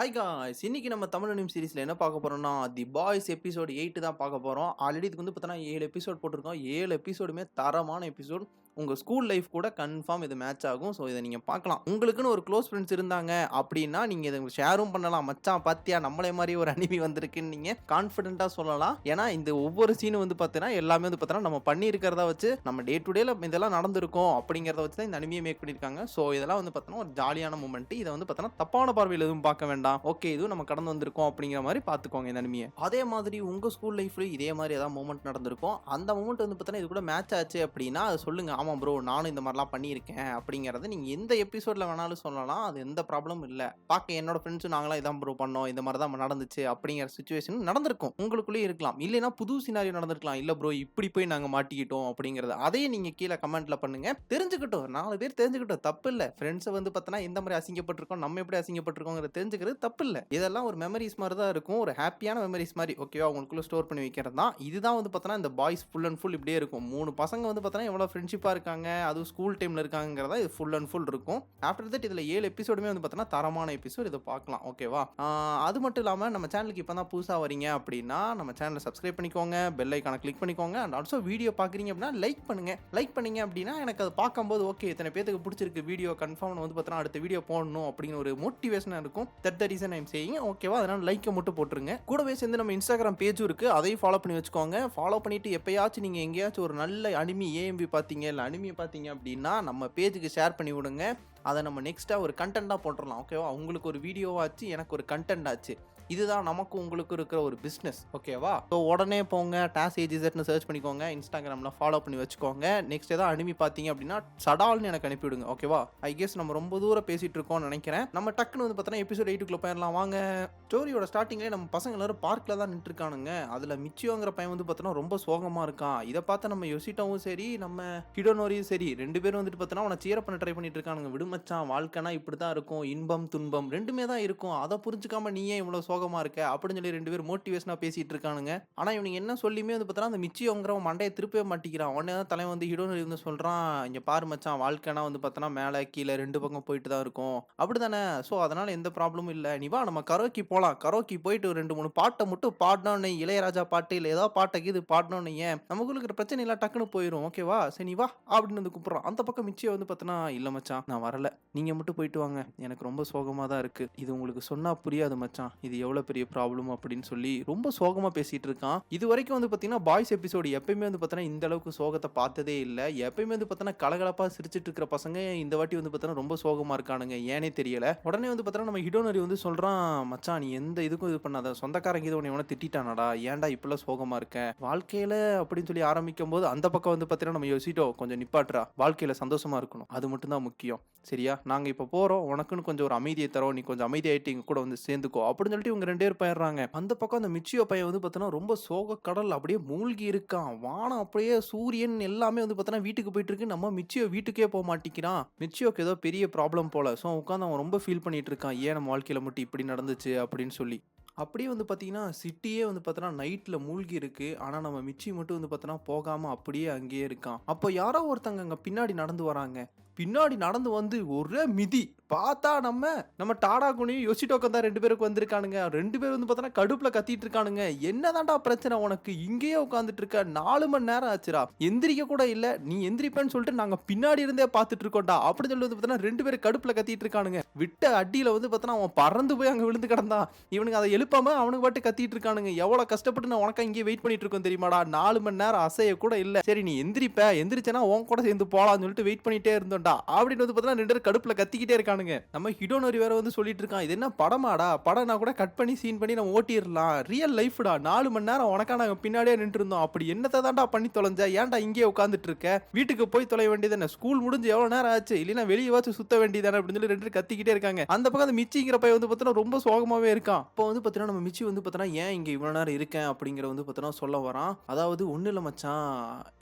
Hi guys! இன்னைக்கு நம்ம Tamil anime சீரிஸ்ல என்ன பார்க்க போறோம்னா, தி பாய்ஸ் எபிசோட் 8 தான் பார்க்க போறோம். ஆல்ரெடி இதுக்கு வந்து பார்த்தோன்னா 7 எபிசோட் போட்டிருக்கோம். 7 எபிசோடுமே தரமான எபிசோட். உங்க ஸ்கூல் லைஃப் கூட கன்ஃபார்ம் இது மேட்ச் ஆகும். ஸோ இத நீங்க பார்க்கலாம். உங்களுக்குன்னு ஒரு க்ளோஸ் ஃப்ரெண்ட்ஸ் இருந்தாங்க அப்படின்னா, நீங்க இத ஷேரும் பண்ணலாம். மச்சான் பாத்தியா நம்மளே மாரி ஒரு அனிமி வந்திருக்குன்னு நீங்க கான்ஃபிடென்ட்டா சொல்லலாம். ஏன்னா இந்த ஒவ்வொரு சீனும் வந்து பார்த்தீங்கன்னா, எல்லாமே வந்து பார்த்தீங்கன்னா, நம்ம பண்ணியிருக்கிறத வச்சு நம்ம டே டு டேல இதெல்லாம் நடந்திருக்கும் அப்படிங்கிறத வச்சு தான் இந்த அனிமியை மேக் பண்ணியிருக்காங்க. ஸோ இதெல்லாம் வந்து பார்த்தீங்கன்னா, ஒரு ஜாலியான மூமெண்ட். இத வந்து பார்த்தீங்கன்னா, தப்பான பார்வையில எதுவும் பார்க்க வேண்டாம். ஓகே இதுவும் நம்ம கடந்து வந்திருக்கோம் அப்படிங்கிற மாரி பார்த்துக்கோங்க இந்த அனிமியை. அதே மாதிரி உங்க ஸ்கூல் லைஃப்லயும் இதே மாரி ஏதாவது மூமெண்ட் நடந்திருக்கும். அந்த மூமெண்ட் வந்து பார்த்தீங்கன்னா, இது கூட மேட்ச் ஆச்சு அப்படின்னா, அத சொல்லுங்க. ஆமா ப்ரோ நானும் இந்த மாதிரிலாம் பண்ணியிருக்கேன் அப்படிங்கிறத நீங்க எந்த எபிசோட்ல வேணாலும் சொல்லலாம். அது எந்த ப்ராப்ளமும் இல்ல. பார்க்க என்னோட ஃப்ரெண்ட்ஸும் நாங்களாம் இதான் ப்ரோ பண்ணோம். இந்த மாதிரி தான் நடந்துச்சு அப்படிங்கிற சிச்சுவேஷன் நடந்திருக்கும். உங்களுக்குள்ளேயே இருக்கலாம். இல்லைன்னா புது சினாரியோ நடந்திருக்கலாம். இல்ல ப்ரோ இப்படி போய் நாங்க மாட்டிக்கிட்டோம் அப்படிங்கிறது. அதையும் நீங்க கீழே கமெண்ட்ல பண்ணுங்க. தெரிஞ்சுக்கிட்டோம் 4 பேர் தெரிஞ்சுக்கிட்டோம் தப்பு இல்ல. ஃப்ரெண்ட்ஸை வந்து பார்த்தனா எந்த மாதிரி அசிங்கப்பட்டிருக்கோம் நம்ம எப்படி அசிங்கப்பட்டிருக்கோங்கிறத தெரிஞ்சுக்கிறது தப்பு இல்ல. இதெல்லாம் ஒரு மெமரிஸ் மாதிரி தான் இருக்கும். ஒரு ஹாப்பியான மெமரிஸ் மாதிரி ஓகேவா உங்களுக்குள்ள ஸ்டோர் பண்ணி வைக்கிறது தான். இதுதான் வந்து பார்த்தனா இந்த பாய்ஸ் ஃபுல் அண்ட் ஃபுல் இப்படியே இருக்கும். 3 பசங்க வந்து பார்த்தனா எவ்வளோ ஃப்ரெண்ட்ஷிப்பாக இருக்காங்க. அதுவும் ஸ்கூல் டைமில் இருக்காங்கிறதா இது ஃபுல் அண்ட் ஃபுல் இருக்கும். ஆஃப்டர் தட் இதில் 7 எபிசோடுமே வந்து பார்த்தோன்னா தரமான எபிசோட் இதை பார்க்கலாம் ஓகேவா. அது மட்டும் இல்லாமல் நம்ம சேனலுக்கு இப்போ தான் புதுசாக வரீங்க அப்படின்னா நம்ம சேனலை சப்ஸ்கிரைப் பண்ணிக்கோங்க, பெல் ஐக்கானை கிளிக் பண்ணிக்கோங்க. அண்ட் ஆல்சோ வீடியோ பார்க்குறீங்க அப்படின்னா லைக் பண்ணுங்க. லைக் பண்ணீங்க அப்படின்னா எனக்கு அது பார்க்கும்போது ஓகே இத்தனை பேருக்கு பிடிச்சிருக்கு வீடியோ கன்ஃபார்ம் வந்து பார்த்தோன்னா அடுத்த வீடியோ போடணும் அப்படின்னு ஒரு மோட்டிவேஷனாக இருக்கும். That the reason I'm saying ஓகேவா. அதனால் லைக்கை மட்டும் போட்டுருங்க. கூடவே சேர்ந்து நம்ம இன்ஸ்டாகிராம் பேஜும் இருக்குது, அதையும் ஃபாலோ பண்ணி வச்சுக்கோங்க. ஃபாலோ பண்ணிட்டு எப்பயாச்சும் நீங்கள் எங்கேயாச்சும் ஒரு நல்ல அனிமி ஏஎம்பி பார்த்தீங்க இல்லை அனிமியை பார்த்தீங்க அப்படின்னா நம்ம பேஜுக்கு ஷேர் பண்ணி விடுங்க. அதை நம்ம நெக்ஸ்ட்டாக ஒரு கண்டென்ட்டாக போட்டுடலாம் ஓகேவா. உங்களுக்கு ஒரு வீடியோவாச்சு எனக்கு ஒரு கண்டென்ட் ஆச்சு. இதுதான் நமக்கு உங்களுக்கு இருக்கிற ஒரு பிஸ்னஸ் ஓகேவா. ஸோ உடனே போங்க டாஸ் ஏஜிசட்னு சர்ச் பண்ணிக்கோங்க, இன்ஸ்டாகிராமில் ஃபாலோ பண்ணி வச்சுக்கோங்க. நெக்ஸ்ட் ஏதாவது அனிமி பார்த்தீங்க அப்படின்னா சடால்னு எனக்கு அனுப்பிவிடுங்க ஓகேவா. ஐ கெஸ் நம்ம ரொம்ப தூரம் பேசிகிட்டு இருக்கோம்னு நினைக்கிறேன். நம்ம டக்குன்னு வந்து பார்த்தோன்னா எபிசோட் 8க்குள்ளே போயிடலாம் வாங்க. ஸ்டோரியோட ஸ்டார்டிங்லேயே நம்ம பசங்க எல்லாரும் பார்க்கில் தான் நின்றுருக்கானுங்க. அதில் மிச்சியோங்கிற பையன் வந்து பார்த்தோன்னா ரொம்ப சோகமாக இருக்கான். இதை பார்த்து நம்ம யோசிட்டாவும் சரி நம்ம ஹிடோனோரியும் சரி 2 பேரும் வந்துட்டு பார்த்தோன்னா அவனை சீர பண்ண ட்ரை பண்ணிட்டு இருக்கானுங்க. விடுமச்சான் வாழ்க்கைனா இப்படி தான் இருக்கும், இன்பம் துன்பம் ரெண்டுமே தான் இருக்கும். அதை புரிஞ்சுக்காம நீ ஏன் இவ்வளோ சோகமா இருக்க அப்படின்னு சொல்லி 2 பேரும் மோட்டிவேஷனா பேசிட்டு இருக்கானுங்க. ஆனா இவனுக்கு என்ன சொல்லியுமே வந்து பார்த்தா அந்த மிச்சியோங்கிறவன் மண்டையை திருப்பவே மாட்டிக்கிறான். உடனே தான் தலைவன் வந்து ஹிடோனரி வந்து சொல்றான், இங்க பாரு மச்சான் வாழ்க்கைனா வந்து பார்த்தனா மேலே கீழே 2 பக்கம் போயிட்டு தான் இருக்கும் அப்படிதானே. ஸோ அதனால எந்த ப்ராப்ளமும் இல்லை. நீ வா நம்ம கரோக்கி போகலாம். கரோக்கி போயிட்டு 2-3 பாட்டை மட்டும் பாடினோன்னு இளையராஜா பாட்டு இல்லை ஏதாவது பாட்டை இது பாடினோன்னு ஏன் நமக்கு இருக்கிற பிரச்சனை எல்லாம் டக்குன்னு போயிடும் ஓகேவா. சரி நீ வா அப்படின்னு வந்து கூப்பிட்றான். அந்த பக்கம் மிச்சியை வந்து பார்த்தனா இல்லை மச்சான் நான் வரல, நீங்க மட்டும் போயிட்டு வாங்க, எனக்கு ரொம்ப சோகமாக தான் இருக்கு. இது உங்களுக்கு சொன்னா புரியாது மச்சான், இது எவ்வளோ பெரிய ப்ராப்ளம் அப்படின்னு சொல்லி ரொம்ப சோகமா பேசிட்டு இருக்கான். இது வரைக்கும் வந்து பார்த்தீங்கன்னா பாய்ஸ் எபிசோடு எப்பயுமே வந்து பார்த்தீங்கன்னா இந்த அளவுக்கு சோகத்தை பார்த்ததே இல்லை. எப்பயுமே வந்து பார்த்தீங்கன்னா கலகலப்பா சிரிச்சிட்டு இருக்கிற பசங்க இந்த வாட்டி வந்து பார்த்தீங்கன்னா ரொம்ப சோகமா இருக்கானுங்க, ஏனே தெரியல. உடனே வந்து பார்த்தீங்கன்னா நம்ம ஹிடோனரி வந்து சொல்றான், மச்சான் நீ எந்த இதுக்கும் இது பண்ணாத, சொந்தக்காரங்க இது உன்னை திட்டிட்டானடா, ஏன்டா இப்பெல்லாம் சோகமா இருக்க வாழ்க்கையில அப்படின்னு சொல்லி ஆரம்பிக்கும் போது அந்த பக்கம் வந்து பார்த்தீங்கன்னா நம்ம யோசிட்டோம் கொஞ்சம் நிப்பாட்டுறா, வாழ்க்கையில சந்தோஷமா இருக்கணும் அது மட்டும் தான் முக்கியம் சரியா. நாங்க இப்ப போறோம், உனக்குன்னு கொஞ்சம் ஒரு அமைதியை தரோம், நீ கொஞ்சம் அமைதியாயிட்டு எங்க கூட வந்து சேர்ந்துக்கோ அப்படின்னு சொல்லிட்டு இவங்க 2 பேர் போயிடுறாங்க. அந்த பக்கம் அந்த மிச்சியோ பையன் வந்து பார்த்தோன்னா ரொம்ப சோக கடல் அப்படியே மூழ்கி இருக்கான். வானம் அப்படியே சூரியன் எல்லாமே வந்து பார்த்தோன்னா வீட்டுக்கு போயிட்டு இருக்கு. நம்ம மிச்சியோ வீட்டுக்கே போக மாட்டேங்கிறான். மிச்சியோக்கு ஏதோ பெரிய ப்ராப்ளம் போல. ஸோ உட்காந்து அவன் ரொம்ப ஃபீல் பண்ணிட்டு இருக்கான், ஏன் நம்ம வாழ்க்கையில மட்டும் இப்படி நடந்துச்சு அப்படின்னு சொல்லி. அப்படியே வந்து பார்த்தீங்கன்னா சிட்டியே வந்து பார்த்தோன்னா நைட்டில் மூழ்கி இருக்கு. ஆனால் நம்ம மிச்சி மட்டும் வந்து பார்த்தோன்னா போகாமல் அப்படியே அங்கேயே இருக்கான். அப்போ யாரோ ஒருத்தங்க அங்கே பின்னாடி நடந்து வராங்க. பின்னாடி நடந்து வந்து ஒரே மிதி பார்த்தா நம்ம டாடா குனியும் யோசிட்டோக்கம் தான் 2 பேருக்கு வந்திருக்கானுங்க. 2 பேர் வந்து பார்த்தோன்னா கடுப்பில் கத்திட்டு இருக்கானுங்க. என்னதான்டா பிரச்சனை உனக்கு, இங்கேயே உட்காந்துட்டு இருக்க, 4 மணி நேரம் ஆச்சுரா, எந்திரிக்க கூட இல்லை, நீ எந்திரிப்பேன்னு சொல்லிட்டு நாங்கள் பின்னாடி இருந்தே பார்த்துட்டு இருக்கோம்டா அப்படின்னு சொல்லி வந்து பார்த்தோன்னா 2 பேரும் கடுப்பில் கத்திட்டு இருக்கானுங்க. விட்ட அடியில் வந்து பார்த்தோன்னா அவன் பறந்து போய் அங்கே விழுந்து கிடந்தான். இவனுக்கு அதை எழுப்பாம அவனுக்கு பாட்டு கத்திட்டு இருக்கானுங்க. எவ்வளவு கஷ்டப்பட்டு நான் உனக்கு இங்கே வெயிட் பண்ணிட்டு இருக்கோம் தெரியுமாடா, 4 மணி நேரம் அசைய கூட இல்ல, சரி நீ எந்திரிச்சனா உன் கூட சேர்ந்து போலாம்னு சொல்லிட்டு வெயிட் பண்ணிட்டே இருந்தோம்டா அப்படின்னு வந்து பார்த்தா 2 பேரும் கடுப்புல கத்திக்கிட்டே இருக்கானுங்க. நம்ம ஹிடோனரி வேற வந்து சொல்லிட்டு இருக்கான், இது என்ன படமாடா, படம் நான் கூட கட் பண்ணி சீன் பண்ணி நம்ம ஓட்டிடலாம், ரியல் லைஃப்டா, 4 மணி நேரம் உனக்கா நாங்க பின்னாடியே நின்று இருந்தோம், அப்படி என்னத்தை தான்டா பண்ணி தொலைஞ்சா, ஏன்டா இங்கே உட்காந்துட்டு இருக்க, வீட்டுக்கு போய் தொலை வேண்டியதானே, ஸ்கூல் முடிஞ்சு எவ்வளவு நேரம் ஆச்சு, இல்லைன்னா வெளியே வாச்சு சுத்த வேண்டியதானே அப்படின்னு சொல்லி 2 பேரும் கத்திக்கிட்டே இருக்காங்க. அந்த பக்கம் அந்த மிச்சிங்கிற பையன் வந்து பார்த்தா ரொம்ப சோகமாவே இருக்கான். இப்போ வந்து பார்த்தீங்கன்னா, நம்ம மிச்சி வந்து பார்த்தீங்கன்னா, ஏன் இங்க இவ்வளோ நேரம் இருக்கேன் அப்படிங்கிற வந்து பார்த்தீங்கன்னா சொல்ல வரான். அதாவது "ஒண்ணும் இல்ல மச்சான்,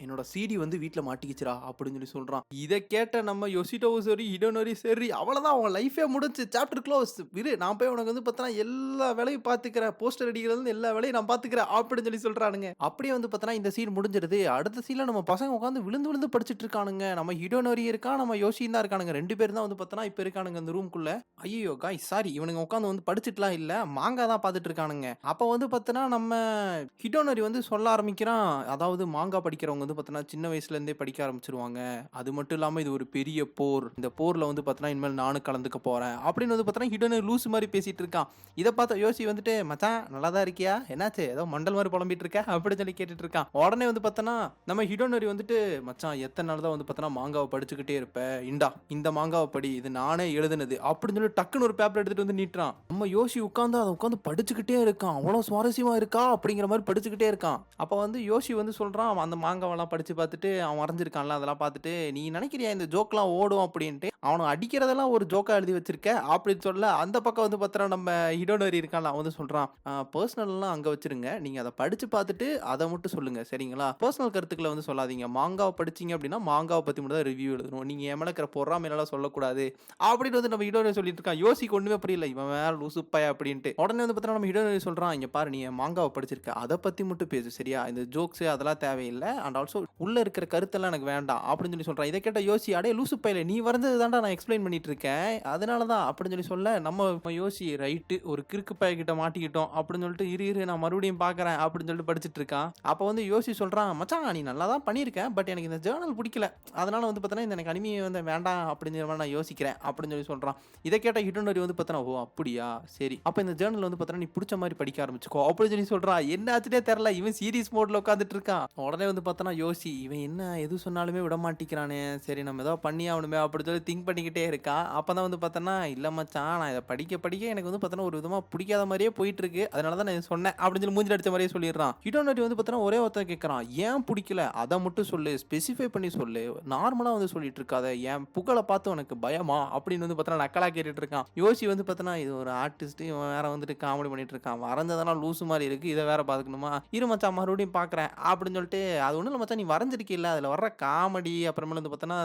என்னோட சிடி வந்து வீட்ல மாட்டிக்கிச்சுடா" அப்படின்னு சொல்றான். இத கேட்ட நம்ம யோஷிடோவும் சரி, ஹிடோனோரி சரி, அவ்வளோதான் உன் லைஃபே முடிஞ்சுச்சு. Chapter close. இரு நான் போய் உனக்கு வந்து பார்த்தீங்கன்னா, எல்லா வேலையும் பார்த்துக்கிறேன். போஸ்டர் அடிக்கிறதுலருந்து எல்லா வேலையும் நான் பார்த்துக்கிறேன் அப்படின்னு சொல்றானுங்க. அப்படியே வந்து பார்த்தீங்கன்னா, இந்த சீன் முடிஞ்சிருது. அடுத்த சீன்ல நம்ம பசங்க உட்கார்ந்து விழுந்து விழுந்து படிச்சுட்டு இருக்கானுங்க. நம்ம ஹிடோனோரி இருக்கான், நம்ம யோஷியும் தான் இருக்கானுங்க. 2 பேரும் தான் வந்து பார்த்தீங்கன்னா, இப்ப இருக்கானுங்க அந்த ரூம்க்குள்ள. ஐயய்யோ! காய்ஸ் சாரி இவனுங்க உட்கார்ந்து வந்து படிச்சுட்டுலாம் இல்ல. மாங்கா தான் பார்த்துட்டு இருக்கானுங்க. அப்ப வந்து பார்த்தீங்கன்னா, நம்ம ஹிடோனோரி வந்து சொல்ல ஆரம்பிக்கிறான். அதாவது மாங்கா படிக்கிறவங்க வந்து பார்த்தீங்கன்னா, சின்ன வயசுல இருந்தே படிக்க ஆரம்பிச்சுருவாங்க. அது மட்டும் இல்லாம இது ஒரு பெரிய போர். இந்த போர்ல வந்து பார்த்தீங்கன்னா, இனிமேல் நானும் கலந்துக்க போறேன். அப்படின்னு வந்து பார்த்தீங்கன்னா, ஹிடோனோரி லூசு மாரி பேசிட்டு இருக்கான். இத பார்த்த யோசி வந்துட்டு, "மச்சான் நல்லா தான் இருக்கியா? என்னாச்சு? ஏதோ மண்டல் மாரி புலம்பிட்டு இருக்க?" அப்படின்னு கேட்டுட்டு இருக்கான். உடனே வந்து பார்த்தோன்னா, நம்ம ஹிடோனோரி வந்துட்டு, "மச்சான் எத்தன நாள் தான் வந்து பார்த்தோன்னா, மாங்காவ படிச்சுக்கிட்டே இருப்ப? இந்தா இந்த மாங்காவ படி. இது நானே எழுதுனது." அப்படின்னு டக்குன்னு ஒரு பேப்பர் எடுத்துட்டு வந்து நீட்டுறான். நம்ம யோசி உட்கார்ந்து அத உட்கார்ந்து படிச்சுக்கிட்டே இருக்கான். அவ்வளோ சுவாரஸ்யமா இருக்கா? அப்படிங்கிற மாரி படிச்சுக்கிட்டே இருக்கான். அப்ப வந்து யோசி வந்து சொல்றான், அந்த மாங்காவெல்லாம் படிச்சு பார்த்துட்டு, அவன் வரைஞ்சிருக்கான்ல அதெல்லாம் பார்த்துட்டு, "நீ நினைக்கிறியா இந்த ஜோக்லாம் ஓடும்?" அப்படின்ட்டு. "அவன அடிக்கிறதெல்லாம் ஒரு ஜோக்கா எழுதி வச்சிருக்க." அப்படின்னு சொல்ல, அந்த பக்கம் வந்து பார்த்தோன்னா, நம்ம ஹிடோனோரி இருக்கான்ல, அவன் வந்து சொல்றான், பர்சனல்லாம் அங்க வச்சுருங்க. நீங்க அத படிச்சு பார்த்துட்டு அத மட்டும் சொல்லுங்க. சரிங்களா? பர்சனல் கருத்துக்கள வந்து சொல்லாதீங்க. மாங்காவ படிச்சீங்க அப்படின்னா, மாங்காவ பத்தி மட்டும் தான் ரிவ்யூ எழுதணும். நீங்க என் மேல இருக்கிற பொறாமைலாம் சொல்லக்கூடாது." அப்படின்னு வந்து நம்ம ஹிடோனோரி சொல்லிட்டு இருக்கான். யோசிக்கு ஒண்ணுமே புரியல. இவன் வேற லூசு பைய அப்படின்ட்டு. உடனே வந்து பார்த்தோன்னா, நம்ம ஹிடோனோரி சொல்றான், "இங்க பாரு நீ என் மாங்காவ படிச்சிருக்க. அத பத்தி மட்டும் பேசு. சரியா? இந்த ஜோக்ஸ் அதெல்லாம் தேவையில்ல. அண்ட் ஆல்சோ உள்ள இருக்கிற கருத்தெல்லாம் எனக்கு வேண்டாம்." அப்படின்னு சொல்றான். இத கேட்ட யோசி, "அடே லூசு பயலே நீ வரைஞ்சது தான்டா நான் எக்ஸ்பிளைன் பண்ணிட்டு இருக்கேன். அதனால தான்." அப்படின்னு சொல்ல, நம்ம யோசி ரைட்டு ஒரு கிறுக்கு பைய கிட்ட மாட்டிக்கிட்டோம் அப்படின்னு சொல்லிட்டு, "இரு இரு நான் மறுபடியும் பார்க்குறேன்." அப்படின்னு சொல்லிட்டு படிச்சுட்டு இருக்கான். அப்ப வந்து யோசி சொல்றான், "மச்சான் நீ நல்லா தான் பண்ணியிருக்க. பட் எனக்கு இந்த ஜர்னல் புடிக்கல. அதனால வந்து பார்த்தோன்னா, இந்த எனக்கு அனிமி வந்து வேண்டாம் அப்படிங்கிற மாரி நான் யோசிக்கிறேன்." அப்படின்னு சொல்றான். இத கேட்ட ஹிடோனோரி வந்து பார்த்தோன்னா, "ஓ அப்படியா? சரி. அப்ப இந்த ஜர்னல் வந்து பார்த்தோன்னா, நீ புடிச்ச மாரி படிக்க ஆரம்பிச்சுக்கோ." அப்படின்னு சொல்றான். என்ன ஆச்சுன்னே தெரியல. இவன் சீரியஸ் மோட்ல உட்கார்ந்துட்டு இருக்கான். உடனே வந்து பார்த்தோன்னா, யோசி இவன் என்ன எது சொன்னாலுமே விட மாட்டிக்கிறானே. சரி நம்ம ஏதோ பண்ணி ஆகணுமே அப்படின்னு சொல்லி திங்க் பண்ணிக்கிட்டே இருக்கான். அப்பதான் வந்து பார்த்தோன்னா, "இல்ல மச்சான் நான் இத படிக்க படிக்க எனக்கு வந்து பார்த்தோன்னா, ஒரு விதமா பிடிக்காத மாரியே போயிட்டு இருக்கு. அதனால தான் நான் இத சொன்னேன்." அப்படின்னு மூஞ்சில அடிச்ச மாரியே சொல்லிடுறான். ஹிடோனோரி வந்து பார்த்தோன்னா, ஒரே ஒருத்தன் கேட்கறான். "ஏன் புடிக்கல? அத மட்டும் சொல்லு. ஸ்பெசிஃபை பண்ணி சொல்லு. நார்மலா வந்து சொல்லிட்டு இருக்காத. என் புகழ பார்த்து உனக்கு பயமா?" அப்படின்னு வந்து பார்த்தோன்னா, நக்கலா கேட்டுட்டு இருக்கான். யோசி வந்து பார்த்தோன்னா, இது ஒரு ஆர்டிஸ்ட் இவன் வேற வந்துட்டு காமெடி பண்ணிட்டு இருக்கான். வரைஞ்சதெல்லாம் லூசு மாரி இருக்கு. இத வேற பார்த்துக்கணுமா? இரு மச்சான் மறுபடியும் பார்க்குறேன். அப்படின்னு சொல்லிட்டு, "அது ஒண்ணும் இல்ல மச்சான் நீ வரைஞ்சிருக்கீல்ல. அதுல வர்ற காமெடி அப்புறமேல வந்து பார்த்தோன்னா,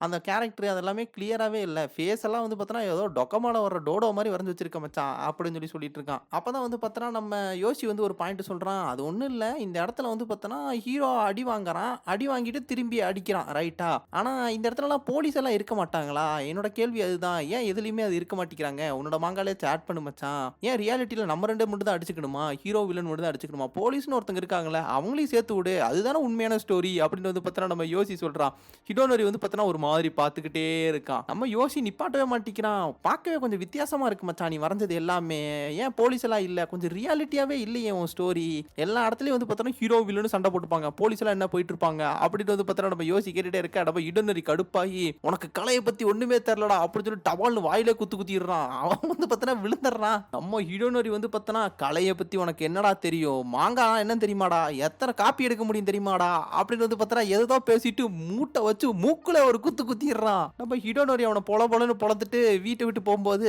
அந்த கேரக்டர் அதெல்லாமே கிளியராவே இல்ல. ஃபேஸ் எல்லாம் வந்து பார்த்தோன்னா, ஏதோ டொக்கோமோல வர்ற டோடோ மாரி வரைஞ்சு வச்சிருக்க மச்சான்." அப்படின்னு சொல்லிட்டு இருக்கான். அப்பதான் வந்து பார்த்தோன்னா, நம்ம யோசி வந்து ஒரு பாயிண்ட் சொல்றான். "அது ஒண்ணும் இல்ல. இந்த இடத்துல வந்து பார்த்தோன்னா, ஹீரோ அடி வாங்குறான். அடி வாங்கிட்டு திரும்பி அடிக்கிறான். ரைட்டா? ஆனா இந்த இடத்துலலாம் போலீஸ் எல்லாம் இருக்க மாட்டாங்களா? என்னோட கேள்வி அதுதான். ஏன் எதுலயுமே அது இருக்க மாட்டிக்கிறாங்க? உன்னோட மாங்காலே சாட் பண்ணு மச்சான். ஏன் ரியாலிட்டில நம்ம 2 மட்டும் தான் அடிச்சுக்கணுமா? ஹீரோ, வில்லன் மட்டும் தான் அடிச்சுக்கணுமா? போலீஸ்னு ஒருத்தங்க இருக்காங்கல்ல, அவங்களையும் சேர்த்து விடு. அதுதானே உண்மையான ஸ்டோரி." அப்படின்னு வந்து பார்த்தோன்னா, நம்ம யோசி சொல்றான். ஹிடோனோரி வந்து பார்த்தோன்னா, ஒரு மாதிரி பார்த்துக்கிட்டே இருக்கான். நம்ம யோசி நிப்பாட்டவே மாட்டிக்கிறான். "பார்க்கவே கொஞ்சம் வித்தியாசமா இருக்கு மச்சான் நீ வரைஞ்சது எல்லாமே. ஏன் போலீஸ் எல்லாம் இல்ல? கொஞ்சம் ரியாலிட்டியாவே இல்லையே உன் ஸ்டோரி. எல்லா இடத்துலயும் வந்து பார்த்தோன்னா, ஹீரோ, வில்லன்னு சண்டை போட்டுப்பாங்க. போலீஸ் எல்லாம் என்ன போயிட்டு இருப்பாங்க." அப்படின்னு வந்து பார்த்தோன்னா, நம்ம யோசி கேட்டுட்டே இருக்க. நம்ம ஹிடோனோரி கடுப்பாகி, "உனக்கு கலைய பத்தி ஒண்ணுமே தெரியலடா." அப்படின்னு சொல்லி டபால்னு வாயிலே குத்திடுறான். அவன் வந்து பார்த்தோன்னா விழுந்துடுறான். நம்ம ஹிடோனோரி வந்து பார்த்தோன்னா, "கலைய பத்தி உனக்கு என்னடா தெரியும்? மாங்கானா என்னன்னு தெரியுமாடா? எத்தன காப்பி எடுக்க முடியும் தெரியுமாடா?" அப்படின்னு வந்து பார்த்தோன்னா, ஏதோ பேசிட்டு மூட்டை வச்சு மூக்குல ஒரு குத்து குத்திடுறான். நம்ம ஹிடோனோரி அவன பொல பொலன்னு பொளந்துட்டு வீட்ட விட்டு போம்போது,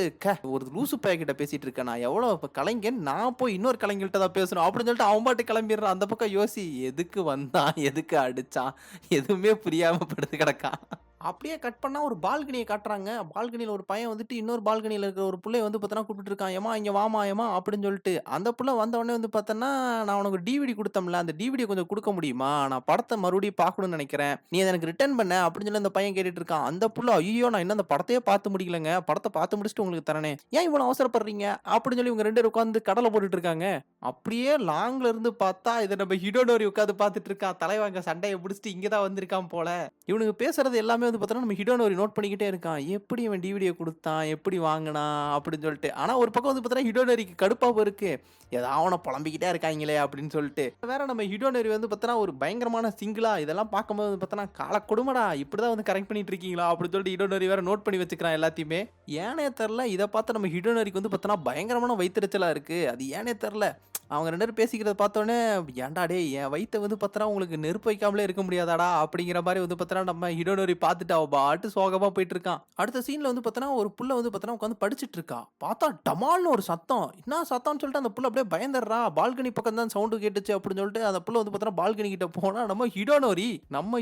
ஒரு லூசு பைய கிட்ட பேசிட்டு இருக்கேன். நான் எவ்வளோ இப்ப கலைஞன், நான் போய் இன்னொரு கலைஞர்கிட்ட தான் பேசணும்." அப்படின்னு சொல்லிட்டு அவன் பாட்டுக்கு கிளம்பிடுறான். அந்த பக்கம் யோசி எதுக்கு வந்தான்? எதுக்கு அடிச்சான்? எதுவுமே புரியாம படுத்து கிடக்கான். அப்படியே கட் பண்ணா ஒரு பால்கனிய காட்டுறாங்க. பால்கனியில ஒரு பையன் வந்துட்டு இன்னொரு பால்கனியில இருக்கிற ஒரு புள்ளைய வந்து பார்த்தோன்னா கூப்பிட்டுட்டு இருக்கான். "ஏம்மா இங்க வாம்மா ஏம்மா" அப்படின்னு சொல்லிட்டு. அந்த புள்ள வந்த உடனே வந்து பார்த்தோன்னா, "நான் உனக்கு டிவிடி குடுத்தேன்ல, அந்த டிவிடிய கொஞ்சம் குடுக்க முடியுமா? நான் படத்த மறுபடியும் பார்க்கணும்னு நெனைக்கிறேன். நீ அத எனக்கு ரிட்டர்ன் பண்ணு." அப்படின்னு சொல்லி அந்த பையன் கேட்டுட்டு இருக்கான். அந்த புள்ள, "ஐய்யயோ! நான் இன்னும் அந்த படத்தையே பார்த்து முடிக்கலங்க. படத்த பார்த்து முடிச்சுட்டு உங்களுக்கு தரேனே. ஏன் இவ்வளோ அவசரப்படுறீங்க?" அப்படின்னு சொல்லி இவங்க 2 பேரும் உட்கார்ந்து கடல போட்டுட்டு இருக்காங்க. அப்படியே லாங்ல இருந்து பார்த்தா, இத நம்ம ஹிடோனோரி உட்கார்ந்து பார்த்துட்டு இருக்கான். தலைவன் சண்டைய முடிச்சுட்டு இங்க தான் வந்திருக்கான் போல. இவனுங்க பேசுறது எல்லாமே வந்து பார்த்தோன்னா, நம்ம ஹிடோனோரி நோட் பண்ணிக்கிட்டே இருக்கான். எப்படி இவன் டிவிடிய குடுத்தான்? எப்படி வாங்குனான்? அப்படின்னு சொல்லிட்டு. ஆனா ஒரு பக்கம் வந்து பார்த்தோன்னா, ஹிடோனோரிக்கு கடுப்பாவும் இருக்கு. ஏதாவது புலம்பிக்கிட்டே இருக்காய்ங்களே அப்படின்னு சொல்லிட்டு. வேற நம்ம ஹிடோனோரி வந்து பார்த்தோன்னா, ஒரு பயங்கரமான சிங்கிளா இதெல்லாம் பார்க்கும்போது வந்து பார்த்தோன்னா, "கால கொடுமடா! இப்படிதான் வந்து கரெக்ட் பண்ணிட்டு இருக்கீங்களா?" அப்படின்னு சொல்லிட்டு ஹிடோனோரி வேற நோட் பண்ணி வச்சுக்கிறான் எல்லாத்தையுமே. ஏனே தெரியல, இத பார்த்து நம்ம ஹிடோனோரிக்கு வந்து பார்த்தோன்னா, பயங்கரமான வயித்தெரிச்சலா இருக்கு. அது ஏனே தெரியல. அவங்க 2 பேரும் பேசிக்கிறத பார்த்தோனே, "ஏன்டா டேய் என் வயித்த வந்து பார்த்தனா உங்களுக்கு நெருப்பு வைக்காமலே இருக்க முடியாதாடா?" அப்படிங்கிற மாரி வந்து பார்த்தனா நம்ம ஹிடோனோரி பார்த்துட்டு அவன் பாட்டு சோகமா போயிட்டு இருக்கான். அடுத்த சீன்ல வந்து பார்த்தனா ஒரு புள்ள வந்து பார்த்தனா உட்கார்ந்து படிச்சுட்டு இருக்கா. பார்த்தா டமால்னு ஒரு சத்தம். என்ன சத்தம்னு சொல்லிட்டு அந்த புள்ள அப்படியே பயந்துடுறா. பால்கனி பக்கம் தான் சவுண்ட் கேட்டுச்சு அப்படின்னு சொல்லிட்டு அந்த புள்ள வந்து பார்த்தனா பால்கனி கிட்ட போனா நம்ம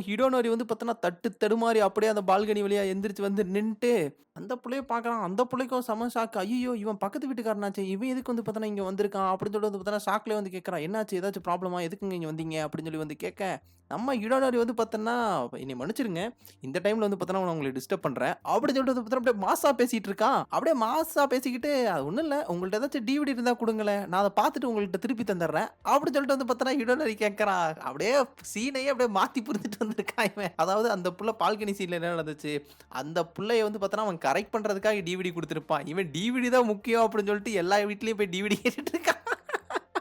ஹிடோனோரி வந்து பார்த்தனா தட்டு தடுமாறி அப்படியே அந்த பால்கனி வழியா எந்திரிச்சு வந்து நின்னுட்டு அந்த புள்ளைய பார்க்குறான். அந்த புள்ளைக்கும் செம ஷாக். ஐய்யயோ! இவன் பக்கத்து வீட்டுக்காரனாச்சே! இவன் எதுக்கு வந்து பார்த்தோன்னா இங்க வந்திருக்கான்? அப்படின்னு சொல்லிட்டு வந்து பார்த்தோன்னா ஷாக்லயே வந்து கேட்குறான். என்னாச்சு? ஏதாச்சும் ப்ராப்ளமா? எதுக்குங்க இங்க வந்தீங்க? அப்படின்னு சொல்லி வந்து கேட்க, நம்ம இடானோரி வந்து பார்த்தோன்னா, என்னைய மன்னிச்சிடுங்க. இந்த டைம்ல வந்து பார்த்தோன்னா நான் உங்கள டிஸ்டர்ப் பண்றேன். அப்படின்னு சொல்லிட்டு வந்து பார்த்தோன்னா, அப்படியே மாஸா பேசிட்டு இருக்கான். அப்படியே மாஸா பேசிக்கிட்டு, அது ஒண்ணும் இல்ல. உங்கள்ட்ட ஏதாச்சும் டிவிடி இருந்தா குடுங்களேன். நான் அத பார்த்துட்டு உங்கள்ட்ட திருப்பி தந்துர்றேன். அப்படின்னு சொல்லிட்டு வந்து பார்த்தோன்னா, இடானோரி கேட்கறான். அப்படியே சீனையே அப்படியே மாத்தி புரிஞ்சுட்டு வந்திருக்கான் இவன். அதாவது அந்த புள்ள பால்கனி சீன்ல என்ன நடந்துச்சு? அந்த புள்ளைய வந்து பார்த்தோன்னா, அவன் கரெக்ட் பண்றதுக்காக டிவிடி குடுத்திருப்பான். இவன் டிவிடி தான் முக்கியம் அப்படின்னு சொல்லிட்டு எல்லா வீட்லயும் போய் டிவிடி கேட்டுட்டு இருக்கான்.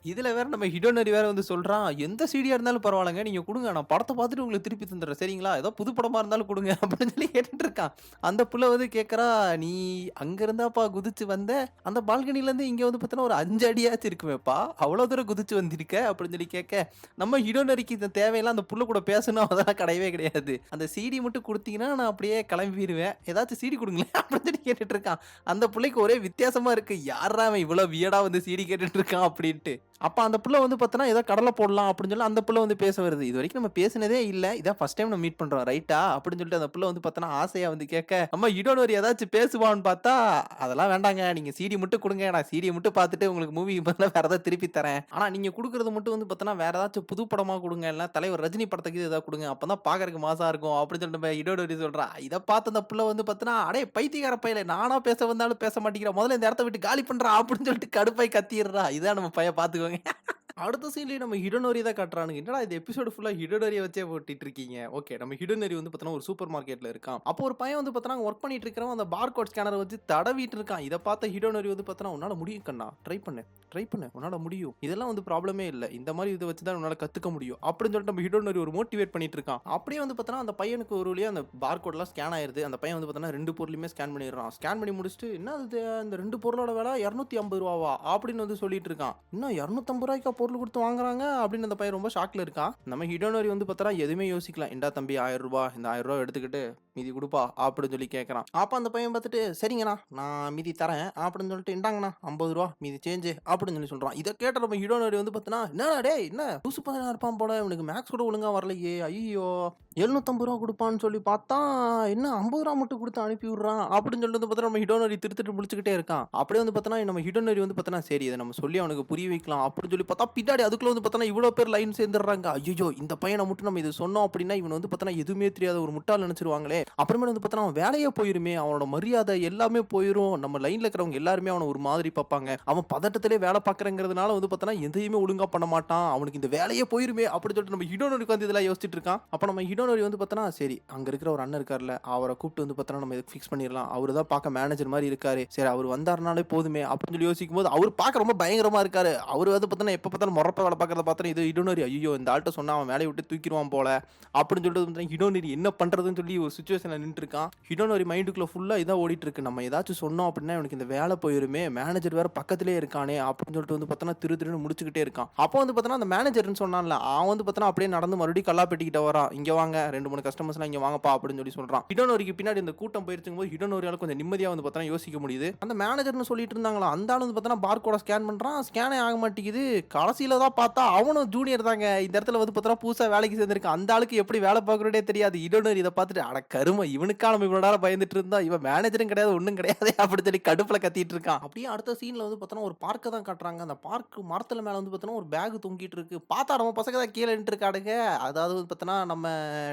இதுல வேற நம்ம ஹிடோனரி வேற வந்து சொல்றான், "எந்த சீடியா இருந்தாலும் பரவால்லங்க. நீங்க குடுங்க. நான் படத்த பார்த்துட்டு உங்களுக்கு திருப்பி தந்துர்றேன். சரிங்களா? ஏதோ புது படமா இருந்தாலும் குடுங்க." அப்படின்னு சொல்லி கேட்டுட்டு இருக்கான். அந்த புள்ள வந்து கேட்கறா, "நீ அங்க இருந்தாப்பா குதிச்சு வந்த? அந்த பால்கனில இருந்து இங்க வந்து பார்த்தீன்னா ஒரு 5 அடியாச்சும் இருக்குமேப்பா. அவ்வளோ தூரம் குதிச்சு வந்திருக்க." அப்படின்னு சொல்லி கேட்க, நம்ம ஹிடோனரிக்கு இந்த தேவையில்லாம் அந்த புள்ள கூட பேசணும் அதெல்லாம் கிடையவே கிடையாது. அந்த சிடி மட்டும் குடுத்தீங்கன்னா, நான் அப்படியே கிளம்பிருவேன். ஏதாச்சும் சிடி குடுங்களேன் அப்படின்னு சொல்லி கேட்டுட்டு இருக்கான். அந்த புள்ளைக்கு ஒரே வித்தியாசமா இருக்கு. யார்றா இவன் இவ்வளோ வியர்டா வந்து சிடி கேட்டுட்டு இருக்கான் அப்படின்ட்டு. அப்ப அந்த புள்ள வந்து பார்த்தோன்னா, ஏதோ கடல போடலாம் அப்படின்னு சொல்லி அந்த புள்ள வந்து பேச வருது. இதுவரைக்கும் நம்ம பேசினதே இல்ல. இதான் ஃபர்ஸ்ட் டைம் நம்ம மீட் பண்றோம். ரைட்டா? அப்படின்னு சொல்லிட்டு அந்த புள்ள வந்து பார்த்தோன்னா, ஆசையா வந்து கேட்க, நம்ம ஹிடோனோரி ஏதாச்சும் பேசுவான்னு பார்த்தா, அதெல்லாம் வேண்டாங்க. நீங்க சிடி மட்டும் குடுங்க. நான் சிடிய மட்டும் பார்த்துட்டு உங்களுக்கு மூவிக்கு பதிலா வேற ஏதாவது திருப்பி தரேன். ஆனா நீங்க குடுக்குறது மட்டும் வந்து பார்த்தோன்னா, வேற ஏதாச்சும் புது படமா குடுங்க. இல்ல தலைவர் ரஜினி படத்துக்கு ஏதாவது குடுங்க. அப்பதான் பார்க்கறக்கு மாஸா இருக்கும். அப்படின்னு சொல்லிட்டு நம்ம ஹிடோனோரி சொல்றான். இத பார்த்து அந்த புள்ள வந்து பார்த்தோன்னா, "அடேய் பைத்தியக்கார பயலே! நானா பேச வந்தாலும் பேச மாட்டேங்கிறா. முதல்ல இந்த இடத்த விட்டு காலி பண்றா" அப்படின்னு சொல்லிட்டு கடுப்பாயி கத்திர்றா. இதான் நம்ம பையன் பார்த்துக்கோங்க. அடுத்த சீன்லயும் நம்ம ஹிடோனோரி தான் காட்டுறானுங்க. என்னடா இது எபிசோடு ஃபுல்லா ஹிடோனோரிய வச்சே ஓட்டிட்டு இருக்கீங்க. ஓகே நம்ம ஹிடோனோரி வந்து பார்த்தோன்னா ஒரு சூப்பர் மார்க்கெட்ல இருக்கான். அப்போ ஒரு பையன் வந்து பார்த்தோன்னா ஒர்க் பண்ணிட்டு இருக்கிறவன் அந்த பார்கோட் ஸ்கேனர வச்சு தடவிட்டு இருக்கான். இத பார்த்த ஹிடோனோரி வந்து பார்த்தோன்னா, "உன்னால முடியும் கண்ணா. ட்ரை பண்ணு. ட்ரை பண்ணு. உன்னால முடியும். இதெல்லாம் வந்து ப்ராப்ளமே இல்ல. இந்த மாரி இத வச்சு தான் உன்னால கத்துக்க முடியும்." அப்படின்னு சொல்லிட்டு நம்ம ஹிடோனோரி ஒரு மோட்டிவேட் பண்ணிட்டு இருக்கான். அப்படியே வந்து பார்த்தோன்னா, அந்த பையனுக்கு ஒரு வழியா அந்த பார்கோட்லாம் ஸ்கேன் ஆயிருது. அந்த பையன் வந்து பார்த்தோன்னா 2 பொருளையுமே ஸ்கேன் பண்ணிடுறான். ஸ்கேன் பண்ணி முடிச்சுட்டு, "என்னது இது? இந்த 2 பொருளோட விலை ரூ. 250வா?" அப்படின்னு வந்து சொல்லிட்டு இருக்கான். "என்ன ரூ. 250க்கா பொருள் குடுத்து வாங்குறாங்க?" அப்படின்னு அந்த பையன் ரொம்ப ஷாக்ல இருக்கான். நம்ம ஹிடோனோரி வந்து பார்த்தா எதுவுமே யோசிக்கல. "இந்தா தம்பி ரூ. 1000 இந்த ரூ. 1000 எடுத்துக்கிட்டு மீதி குடுப்பா" அப்படின்னு சொல்லி கேட்கறான். அப்ப அந்த பையன் பார்த்துட்டு, "சரிங்கண்ணா நான் மீதி தரேன்" அப்படின்னு சொல்லிட்டு, "இந்தாங்கண்ணா ரூ. 50 மீதி சேஞ்சு" அப்படின்னு சொல்லி சொல்றான். இத கேட்ட நம்ம ஹிடோனோரி வந்து பார்த்தன்னா, "என்னடா டேய் என்ன லூசு பையனா இருப்பான் போல. இவனுக்கு மேத்ஸ் கூட ஒழுங்கா வரலையே. ஐய்யயோ! ரூ. 750 குடுப்பான்னு சொல்லி பார்த்தா, என்ன ரூ. 50 மட்டும் குடுத்து அனுப்பி விடுறான்" அப்படின்னு சொல்லிட்டு வந்து பார்த்தா நம்ம ஹிடோனோரி திருத்திட்டு முழிச்சுக்கிட்டே இருக்கான். அப்படியே வந்து பார்த்தோன்னா, நம்ம ஹிடோனோரி வந்து பார்த்தோன்னா, சரி இத நம்ம சொல்லி அவனுக்கு புரிய வைக்கலாம் அப்படின்னு சொல்லி பார்த்தா, பின்னாடி அதுக்குள்ள வந்து பார்த்தோன்னா, இவ்வளோ பேர் லைன் சேர்ந்துடுறாங்க. ஐய்யயோ! இந்த பையன மட்டும் நம்ம இது சொன்னோம் அப்படின்னா, இவன வந்து பார்த்தோன்னா, எதுவுமே தெரியாத ஒரு முட்டாள்னு நெனச்சுருவாங்களே. அப்புறமேல் வந்து பார்த்தோன்னா, அவன் வேலையே போயிருமே. அவனோட மரியாதை எல்லாமே போயிரும். நம்ம லைன்ல இருக்கிறவங்க எல்லாருமே அவன ஒரு மாதிரி பார்ப்பாங்க. அவன் பதட்டத்திலே வேலை பார்க்குறேங்கிறதுனால வந்து பார்த்தோன்னா, எதையுமே ஒழுங்கா பண்ண மாட்டான். அவனுக்கு இந்த வேலையே போயிருமே அப்படின்னு சொல்லிட்டு நம்ம ஹிடோனோரி உட்காந்து இதெல்லாம் யோசிச்சுட்டு இருக்கான். அப்ப நம்ம ஹிடோனோரி வந்து பார்த்தோன்னா, சரி அங்க இருக்கிற ஒரு அண்ணன் இருக்கார்ல, அவர கூப்பிட்டு வந்து பார்த்தோன்னா, நம்ம இதுக்கு ஃபிக்ஸ் பண்ணிரலாம். அவரு தான் பார்க்க மேனேஜர் மாரி இருக்காரு. சரி அவரு வந்தாருனாலே போதுமே அப்படின்னு சொல்லி யோசிக்கும்போது, அவரு பார்க்க ரொம்ப பயங்கரமா இருக்காரு. அவரு வந்து பார்த்தோன்னா, எப்ப பார்த்தாலும் மொறப்பா வேலை பார்க்கறத பார்த்தோன்னா, இது ஹிடோனோரி ஐய்யயோ! இந்த ஆள்ட்ட சொன்னா அவன் வேலைய விட்டு தூக்கிருவான் போல அப்படின்னு சொல்லிட்டு வந்து ஹிடோனோரி என்ன பண்றதுன்னு சொல்லி ஒரு சிச்சுவேஷன்ல நின்னுட்டு இருக்கான். ஹிடோனோரி மைண்டுக்குள்ள ஃபுல்லா இதான் ஓடிட்டு இருக்கு. நம்ம ஏதாச்சும் சொன்னோம் அப்படின்னா, இவனுக்கு இந்த வேலை போயிருமே. மேனேஜர் வேற பக்கத்திலேயே இருக்கானே அப்படின்னு சொல்லிட்டு வந்து பார்த்தோன்னா, திருன்னு முழிச்சுக்கிட்டே இருக்கான். அப்போ வந்து பார்த்தோன்னா, அந்த மேனேஜர்ன்னு சொன்னான்ல, அவன் வந்து பார்த்தோன்னா, அப்படியே நடந்து மறுபடியும் கல்லாப்பெட்டிக்கிட்ட வரான். "இங்க வாங்க 2, 3 கஸ்டமர்ஸ்லாம் இங்க வாங்கப்பா" அப்படின்னு சொல்லி சொல்றான். ஹிடோனோரிக்கு பின்னாடி இந்த கூட்டம் போயிருச்சுங்கும்போது, ஹிடோனோரியால கொஞ்சம் நிம்மதியா வந்து பார்த்தோன்னா யோசிக்க முடியுது. அந்த மேனேஜர்ன்னு சொல்லிட்டு இருந்தாங்களா, அந்த ஆளு வந்து பார்த்தோன்னா, பார்கோட ஸ்கேன் பண்றான். ஸ்கேனே ஆக மாட்டேங்குது. கடைசியில தான் பார்த்தா, அவனும் ஜூனியர் தாங்க. இந்த இடத்துல வந்து பார்த்தோன்னா, புதுசா வேலைக்கு சேர்ந்திருக்கான். அந்த ஆளுக்கு எப்படி வேலை பார்க்கணும்னே தெரியாது. ஹிடோனோரி இத பார்த்துட்டு, "அட கரும! இவனுக்கா நம்ம இவ்வளோ நேரம் பயந்துட்டு இருந்தோம். இவன் மேனேஜரும் கிடையாது, ஒண்ணும் கிடையாதே" அப்படின்னு சொல்லி கடுப்புல கத்திட்டு இருக்கான். அப்படியே அடுத்த சீன்ல வந்து பார்த்தோன்னா, ஒரு பார்க்க தான் காட்டுறாங்க. அந்த பார்க் மரத்துல மேல வந்து பார்த்தோன்னா, ஒரு பேக் தொங்கிட்டு இருக்கு. பார்த்தா நம்ம பசங்க தான் கீழ நின்னுட்டு இருக்கானுங்க. அதாவது வந்து பார்த்தோன்னா, நம்ம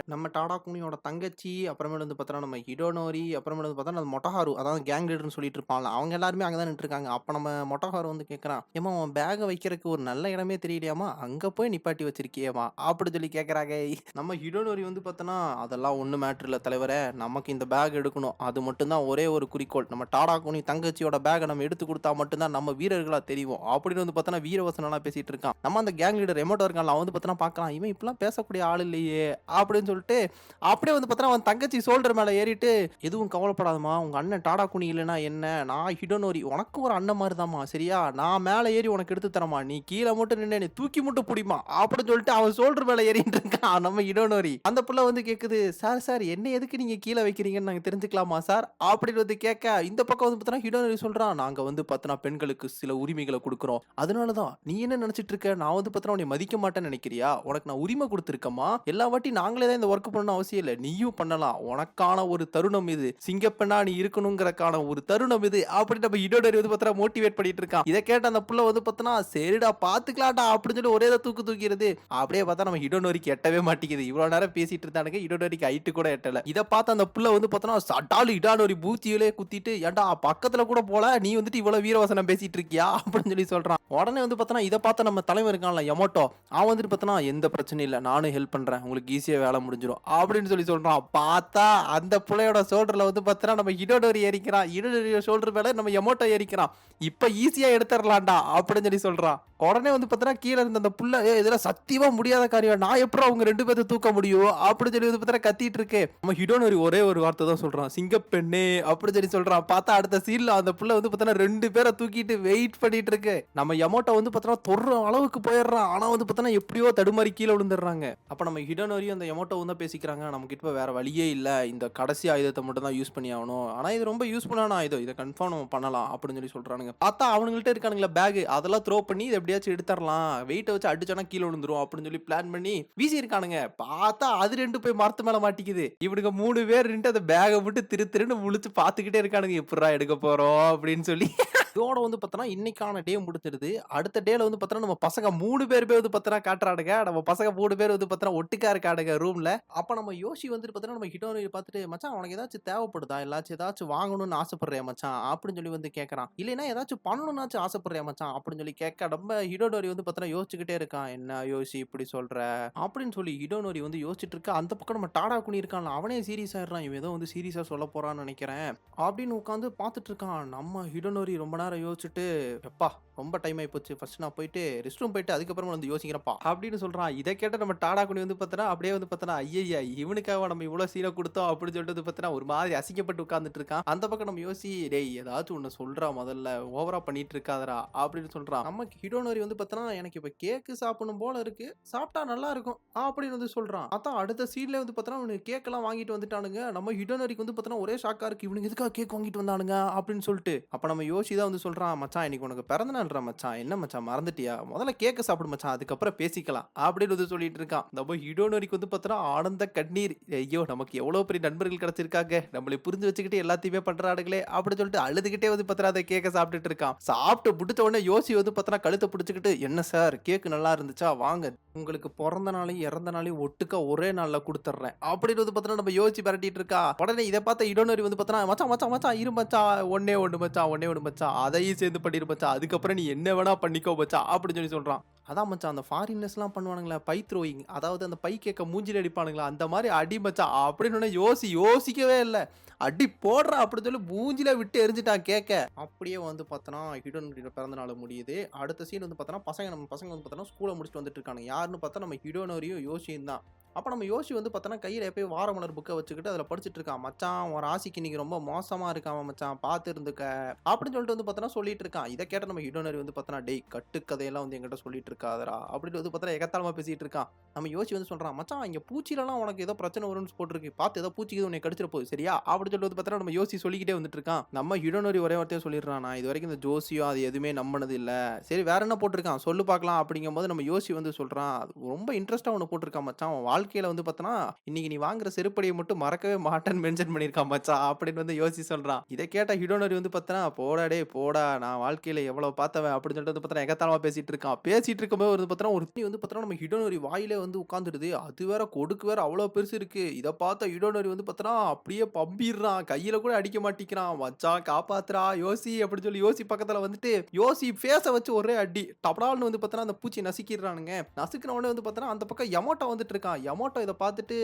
நம்ம டாடா கூனியோட தங்கச்சி, அப்புறமேல் வந்து பார்த்தோன்னா, நம்ம ஹிடோனோரி, அப்புறமேல் வந்து பார்த்தோன்னா, அந்த மொட்டஹாரு அதாவது கேங் லீடர்ன்னு சொல்லிட்டு இருப்பான்ல, அவங்க எல்லாருமே அங்க தான் நின்னுட்டுருக்காங்க. அப்ப நம்ம மொட்டஹாரு வந்து கேட்கறான், "ஏம்மா உன் பேக்க வைக்கிறக்கு ஒரு நல்ல இடமே தெரியலையாம்மா? அங்க போய் நிப்பாட்டி வச்சிருக்கியேம்மா" அப்படின்னு சொல்லி கேட்கறாங்க. நம்ம ஹிடோனோரி வந்து பார்த்தோன்னா, "அதெல்லாம் ஒண்ணும் மேட்டர் இல்ல தலைவரே. தலைவரே, நமக்கு இந்த பேக் எடுக்கணும். அது மட்டும் தான் ஒரே ஒரு குறிக்கோள். நம்ம டாடாகுனி தங்கச்சியோட பேக்க நம்ம எடுத்து குடுத்தா மட்டும் தான் நம்ம வீரர்களா தெரிவோம். அப்படின்னு வந்து பார்த்தோன்னா, வீரவசனம்லாம் பேசிட்டு இருக்கான். நம்ம அந்த கேங் லீடர் எமோட்டோ இருக்கான்ல, அவன் வந்து பார்த்தோன்னா பார்க்குறான். இவன் இப்படிலாம் பேசக்கூடிய ஆள் இல்லையே! அப்படின்னு சொல்லிட்டு, அப்படியே வந்து பார்த்தோன்னா, அவன் தங்கச்சி ஷோல்டர் மேல ஏறிட்டு, "எதுவும் கவலைப்படாதம்மா. உங்க அண்ணன் டாடாகுனி இல்லன்னா என்ன? நான் ஹிடோனோரி. உனக்கும் ஒரு அண்ணன் மாரி தான்ம்மா. சரியா? நான் மேல ஏறி உனக்கு எடுத்து தரேன்ம்மா. நீ கீழ மட்டும் நின்னு என்னைய தூக்கி மட்டும் புடிம்மா." அப்படின்னு சொல்லிட்டு அவன் ஷோல்டர் மேல ஏறிட்டு இருக்கான் நம்ம ஹிடோனோரி. அந்த புள்ள வந்து கேக்குது, "சார், சார் என்ன எதுக்கு நீங்க கீழ வைக்கிறீங்கன்னு நாங்க தெரிஞ்சுக்கலாமா சார்?" அப்படின்னு வந்து கேட்க, இந்த பக்கம் வந்து பார்த்தோன்னா ஹிடோனோரி சொல்றான், "நாங்க வந்து பார்த்தோன்னா பெண்களுக்கு சில உரிமைகள குடுக்குறோம். அதனால தான். நீ என்ன நெனச்சிட்டு இருக்க? நான் வந்து பார்த்தோன்னா உன்னைய மதிக்க மாட்டேன்னு நெனைக்கிறியா? உனக்கு நான் உரிமை குடுத்துருக்கேன்ம்மா. எல்லா வாட்டி நாங்களே தான் இந்த வொர்க் பண்ணணும்னு அவசியம் இல்ல. நீயும் பண்ணலாம். உனக்கான ஒரு தருணம் இது. சிங்கப்பெண்ணா நீ இருக்கணும்ங்கறக்கான ஒரு தருணம் இது." அப்படின்னு நம்ம ஹிடோனோரி வந்து பார்த்தோன்னா மோட்டிவேட் பண்ணிட்டு இருக்கான். இத கேட்ட அந்த புள்ள வந்து பார்த்தோன்னா, "சரிடா பார்த்துக்கலாம்டா" அப்படின்னு சொல்லி ஒரே தூக்கிருது. அப்படியே பார்த்தா நம்ம ஹிடோனோரிக்கு எட்டவே மாட்டேங்குது. இவ்வளோ நேரம் பேசிட்டு இருந்தானுங்க. ஹிடோனோரிக்கு ஹைட் கூட எட்டல. இத பார்த்த அந்த புள்ள வந்து பார்த்தோன்னா, சட்டாலு ஹிடோனோரி பூச்சியிலே குத்திட்டு, "ஏன்டா பக்கத்துல கூட போல, நீ வந்துட்டு இவ்வளோ வீரவசனம் பேசிட்டு இருக்கியா?" அப்படின்னு சொல்லி சொல்றான். உடனே வந்து பார்த்தோன்னா, இத பார்த்த நம்ம தலைவன் இருக்கான்ல எமோட்டோ, அவன் வந்துட்டு பார்த்தோன்னா, "எந்த பிரச்சனையும் இல்ல. நானும் ஹெல்ப் பண்றேன். உங்களுக்கு ஈஸியா வேலை முடிஞ்சிரும்." அப்படின்னு சொல்லி சொல்றான். பார்த்தா அந்த புள்ளையோட ஷோல்டர்ல வந்து பார்த்தோன்னா, நம்ம ஹிடோனோரி ஏறிக்கிறான். ஹிடோனோரி ஷோல்டர் மேல நம்ம எமோட்டோ ஏறிக்கிறான். "இப்ப ஈஸியா எடுத்துறலாம்டா" அப்படின்னு சொல்லி சொல்றான். உடனே வந்து பார்த்தோன்னா, கீழ இருந்த அந்த புள்ள, "ஏய் இதெல்லாம் சத்தியமா முடியாத காரியம். நான் எப்புட்றா உங்க 2 பேத்த தூக்க முடியும்?" அப்படின்னு சொல்லி வந்து பார்த்தோன்னா கத்திட்டு இருக்கு. நம்ம ஹிடோனோரி ஒரே ஒரு வார்த்தை தான் சொல்றான், "சிங்கப்பெண்ணே" அப்படின்னு சொல்லி சொல்றான். பார்த்தா அடுத்த சீன்ல அந்த புள்ள வந்து பார்த்தோன்னா 2 பேர தூக்கிட்டு வெயிட் பண்ணிட்டு இருக்கு. நம்ம எமோட்டோ வந்து பார்த்தோன்னா தொடுற அளவுக்கு போயிடுறான். ஆனா வந்து பார்த்தோன்னா எப்படியோ தடுமாறி கீழ விழுந்துடுறாங்க. அப்ப நம்ம ஹிடோனோரியும் அந்த எமோட்டோவும் தான் பேசிக்கிறாங்க. "நமக்கு இப்ப வேற வழியே இல்ல. இந்த கடைசி ஆயுதத்த மட்டும் தான் யூஸ் பண்ணி ஆகணும். ஆனா இது ரொம்ப யூஸ்ஃபுல்லான ஆயுதம். இத கன்ஃபார்ம் நம்ம பண்ணலாம்." அப்படின்னு சொல்லி சொல்றானுங்க. பார்த்தா அவனுங்கள்ட்ட இருக்கானுங்களா பேக், அதெல்லாம் த்ரோ பண்ணி இத எப்படியாச்சும் எடுத்துறலாம். வெயிட்ட வச்சு அடிச்சோம்னா கீழ விழுந்துரும் அப்படின்னு சொல்லி பிளான் பண்ணி வீசி இருக்கானுங்க. பார்த்தா அது 2 போய் மரத்து மேல மாட்டிக்குது. இவனுங்க 3 பேர் நின்னுட்டு அந்த பேக்க மட்டும் திரு திருன்னு முழிச்சு பார்த்துக்கிட்டே இருக்கானுங்க. "எப்புட்றா எடுக்க போறோம்?" அப்படின்னு சொல்லி. இதோட வந்து பார்த்தோன்னா, இன்னைக்கான டே முடிஞ்சிருது. அடுத்த டேல வந்து பார்த்தோன்னா, நம்ம பசங்க 3 பேருமே வந்து பார்த்தோன்னா காட்டுறானுங்க. நம்ம பசங்க 3 பேர் வந்து பார்த்தோன்னா ஒட்டுக்கா இருக்கானுங்க ரூம்ல. அப்ப நம்ம யோசி வந்துட்டு பார்த்தோன்னா, நம்ம ஹிடோனோரிய பார்த்துட்டு, "மச்சான் உனக்கு ஏதாச்சும் தேவைப்படுதா? ஏதாச்சும் வாங்கணும்னு ஆசைப்படுறியா மச்சான்?" அப்படின்னு சொல்லி வந்து கேட்கறான். "இல்லைன்னா ஏதாச்சும் பண்ணணும்னாச்சும் ஆசைப்படுறியா மச்சான்?" அப்படின்னு சொல்லி கேட்க, நம்ம ஹிடோனோரி வந்து பார்த்தோன்னா யோசிச்சுக்கிட்டே இருக்கான். "என்ன யோசி இப்படி சொல்ற?" அப்படின்னு சொல்லி ஹிடோனோரி வந்து யோசிச்சுட்டு இருக்க. அந்த பக்கம் நம்ம டாடாகுனி இருக்கான்ல, அவனே சீரியஸ் ஆயிடுறான். இவன் ஏதோ வந்து சீரியஸா சொல்லப் போறான்னு நெனைக்கிறேன். அப்படின்னு உட்கார்ந்து பார்த்துட்டு இருக்கான். நம்ம ஹிடோனோரி ரொம்ப நேரம் யோசிச்சுட்டு, "எப்பா ரொம்ப டைம் ஆயிப்போச்சு. ஃபர்ஸ்ட் நான் போயிட்டு ரெஸ்ட் ரூம் போயிட்டு அதுக்கப்புறமா வந்து யோசிக்கிறேன்ப்பா." அப்படின்னு சொல்றான். இத கேட்ட நம்ம டாடாகுனி வந்து பார்த்தோன்னா, அப்படியே வந்து பார்த்தோன்னா, "ஐயய்ய! இவனுக்காகவா நம்ம இவ்வளோ சீன குடுத்தோம்?" அப்படின்னு சொல்லிட்டு வந்து பார்த்தோன்னா, ஒரு மாதிரி அசிங்கப்பட்டு உட்கார்ந்துட்டு இருக்கான். அந்த பக்கம் நம்ம யோசி, "டேய் ஏதாச்சும் ஒண்ணு சொல்றா முதல்ல. ஓவரா பண்ணிட்டு இருக்காதடா." அப்படின்னு சொல்றான். நம்ம ஹிடோனோரி வந்து பார்த்தோன்னா, "எனக்கு இப்ப கேக் சாப்பிடணும் போல இருக்கு. சாப்பிட்டா நல்லா இருக்கும்." அப்படின்னு வந்து சொல்றான். அதான் அடுத்த சீன்ல வந்து பார்த்தோன்னா, இவனுங்க கேக்கெல்லாம் வாங்கிட்டு வந்துட்டானுங்க. நம்ம ஹிடோனோரிக்கு வந்து பார்த்தோன்னா, ஒரே ஷாக்கா இருக்கு. இவனுங்க எதுக்காக கேக் வாங்கிட்டு வந்தானுங்க அப்படின்னு சொல்லிட்டு. அப்ப நம்ம யோசி தான் வந்து சொல்றான், "மச்சான் இன்னைக்கு உனக்கு பிறந்த நாள்றா மச்சான். என்ன மச்சான் மறந்துட்டியா? முதல்ல கேக்க சாப்பிடு மச்சான். அதுக்கப்புறம் பேசிக்கலாம்." அப்படின்னு வந்து சொல்லிட்டு இருக்கான். நம்ம ஹிடோனோரிக்கு வந்து பார்த்தோன்னா, ஆனந்த கண்ணீர். ஐயோ! நமக்கு எவ்வளோ பெரிய நண்பர்கள் கிடைச்சிருக்காங்க. நம்மள புரிஞ்சு வச்சுக்கிட்டு எல்லாத்தையுமே பண்றானுங்களே அப்படின்னு சொல்லிட்டு அழுதுகிட்டே வந்து பார்த்தோன்னா, அந்த கேக்க சாப்பிட்டுட்டு இருக்கான். சாப்பிட்டு முடிச்ச உடனே யோசி வந்து பார்த்தோன்னா, கழுத்த பிடிச்சுக்கிட்டு, "என்ன சார் கேக் நல்லா இருந்துச்சா? வாங்க. உங்களுக்கு பொறந்த நாளையும், இறந்த நாளையும் ஒட்டுக்கா ஒரே நாள்ல குடுத்துடுறேன்." அப்படின்னு வந்து பார்த்தோன்னா, நம்ம யோசிச்சு மிரட்டிட்டு இருக்கா. உடனே இத பார்த்த ஹிடோனோரி வந்து பார்த்தோன்னா, "மச்சான், மச்சான், மச்சான் இரு மச்சான். ஒண்ணே ஒண்ணு மச்சான், ஒண்ணே ஒண்ணு மச்சான். அதையும் சேர்ந்து பண்ணிரு மச்சான். அதுக்கப்புறம் நீ என்ன வேணா பண்ணிக்கோ மச்சான்." அப்படின்னு சொல்லி சொல்றான். அதான் மச்சான் அந்த ஃபாரினர்ஸ்லாம் பண்ணுவானுங்களே பை த்ரோயிங். அதாவது அந்த பை கேக்க மூஞ்சில அடிப்பானுங்களா, அந்த மாரி அடி மச்சான் அப்படின்னு யோசிக்கவே இல்ல. "அடி போடுறா" அப்படின்னு சொல்லி மூஞ்சில விட்டு எறிஞ்சுட்டான் கேக்க. அப்படியே வந்து பார்த்தோன்னா, ஹிடோனோரியோட பிறந்த நாள் முடியுது. அடுத்த சீன் வந்து பார்த்தோன்னா, நம்ம பசங்க வந்து பார்த்தோன்னா, ஸ்கூல முடிச்சுட்டு வந்துட்டு இருக்கானுங்க. யாருன்னு பார்த்தா நம்ம ஹிடோனோரியும் யோசியும் தான். அப்ப நம்ம யோசி வந்து பார்த்தோன்னா, கையில எப்பயும் வாரமலர் புக்க வச்சுக்கிட்டு அதில படிச்சுட்டு இருக்கான். "மச்சான் உன் ராசிக்கு இன்னைக்கு ரொம்ப மோசமா இருக்காமா மச்சான். பார்த்து இருந்துக்க." அப்படின்னு சொல்லிட்டு வந்து பார்த்தோன்னா சொல்லிட்டு இருக்கான். இத கேட்ட நம்ம ஹிடோனோரி வந்து பார்த்தோன்னா, "டேய் கட்டுக்கதையெல்லாம் வந்து என்கிட்ட சொல்லிட்டு இருக்காதடா." அப்படின்னு வந்து பார்த்தோன்னா எகத்தாளமா பேசிட்டு இருக்கான். நம்ம யோசி வந்து சொல்றான், "மச்சான் இங்க பூச்சிலலாம் உனக்கு ஏதோ பிரச்சனை வரும்னு போட்டுருக்கு. பார்த்து ஏதோ பூச்சி கீது உன்னைய கடிச்சிற போகுது சரியா?" அப்படின்னு சொல்லிட்டு வந்து பார்த்தோன்னா நம்ம யோசி சொல்லிக்கிட்டே வந்துட்டு இருக்கான். நம்ம ஹிடோனோரி ஒரே வார்த்தையா சொல்லிடுறான், "நான் இதுவரைக்கும் இந்த ஜோசியம் அது எதுவுமே நம்புனது இல்ல." சரி வேற என்ன போட்டுருக்கான் சொல்லு பார்க்கலாம் அப்படிங்கும்போது நம்ம யோசி வந்து சொல்றான், "ரொம்ப இன்ட்ரெஸ்ட்டா ஒண்ணு போட்டுருக்கான் மச்சான். உன் வாழ்க்கையில வந்து பார்த்தோன்னா, இன்னைக்கு நீ வாங்குற செருப்படிய மட்டும் மறக்கவே மாட்டேன்னு மென்ஷன் பண்ணியிருக்கான் மச்சான்." அப்படின்னு வந்து யோசி சொல்றான். இத கேட்ட ஹிடோனோரி வந்து பார்த்தோன்னா, "போடா டேய் போடா. நான் வாழ்க்கையில எவ்வளவு பார்த்தவன்." அப்படின்னு சொல்லிட்டு வந்து பார்த்தோன்னா எகத்தாளமா பேசிட்டு இருக்கான். பேசிட்டு இருக்கும்போது வந்து பார்த்தோன்னா, ஒரு தீ வந்து பார்த்தோன்னா நம்ம ஹிடோனோரி வாயிலே வந்து உட்கார்ந்துடுது. அது வேற கொடுக்கு வேற அவ்வளோ பெருசு இருக்கு. இத பார்த்த ஹிடோனோரி வந்து பார்த்தோன்னா, அப்படியே பம்பிடுறான். கையில கூட அடிக்க மாட்டிக்கிறான். "மச்சான் காப்பாத்துடா யோசி." அப்படின்னு சொல்லி யோசி பக்கத்துல வந்துட்டு, யோசி ஃபேஸ வச்சு ஒரே அடி. டபடால்னு வந்து பார்த்தோன்னா, அந்த பூச்சிய நசுக்கிடுறானுங்க. நசுக்குன உடனே வந்து பார்த்தோன்னா, அந்த பக்கம் எமோட்டோ வந்துட்டு இருக்கான். யமோட்டோ இத பார்த்துட்டு